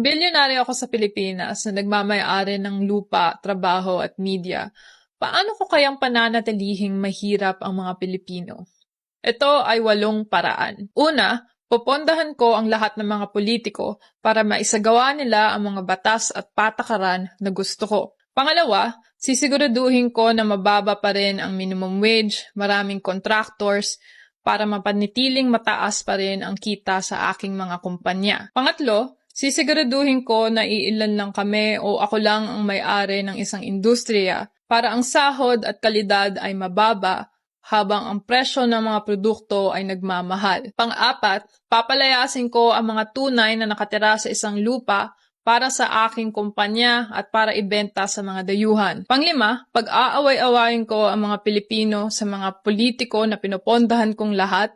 Kung bilyonaryo ako sa Pilipinas na nagmamay-ari ng lupa, trabaho at media, paano ko kayang pananatilihing mahirap ang mga Pilipino? Ito ay 8 paraan. Una, popondahan ko ang lahat ng mga politiko para maisagawa nila ang mga batas at patakaran na gusto ko. Pangalawa, sisiguraduhin ko na mababa pa rin ang minimum wage, maraming contractors, para mapanitiling mataas pa rin ang kita sa aking mga kumpanya. Pangatlo, sisiguraduhin ko na iilan lang kami o ako lang ang may-ari ng isang industriya para ang sahod at kalidad ay mababa habang ang presyo ng mga produkto ay nagmamahal. Pang-apat, papalayasin ko ang mga tunay na nakatira sa isang lupa para sa aking kumpanya at para ibenta sa mga dayuhan. Panglima, pag-aaway-awayin ko ang mga Pilipino sa mga politiko na pinopondahan kong lahat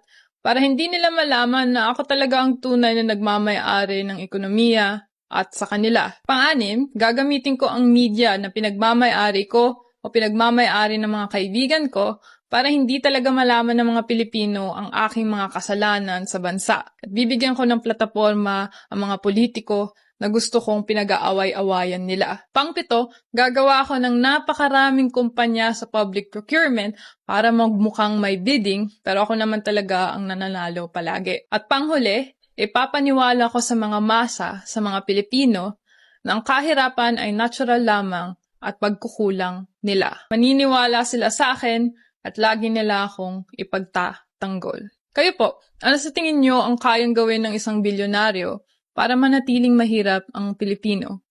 para hindi nila malaman na ako talaga ang tunay na nagmamay-ari ng ekonomiya at sa kanila. Pang-anim, gagamitin ko ang media na pinagmamay-ari ko o pinagmamay-ari ng mga kaibigan ko para hindi talaga malaman ng mga Pilipino ang aking mga kasalanan sa bansa. At bibigyan ko ng plataporma ang mga politiko na gusto kong pinag-aaway-awayan nila. Pang-7, gagawa ako ng napakaraming kumpanya sa public procurement para magmukhang may bidding, pero ako naman talaga ang nananalo palagi. At panghuli, ipapaniwala ko sa mga masa, sa mga Pilipino, na ang kahirapan ay natural lamang at pagkukulang nila. Maniniwala sila sa akin at lagi nila akong ipagtatanggol. Kayo po, ano sa tingin nyo ang kayang gawin ng isang bilyonaryo para manatiling mahirap ang Pilipino?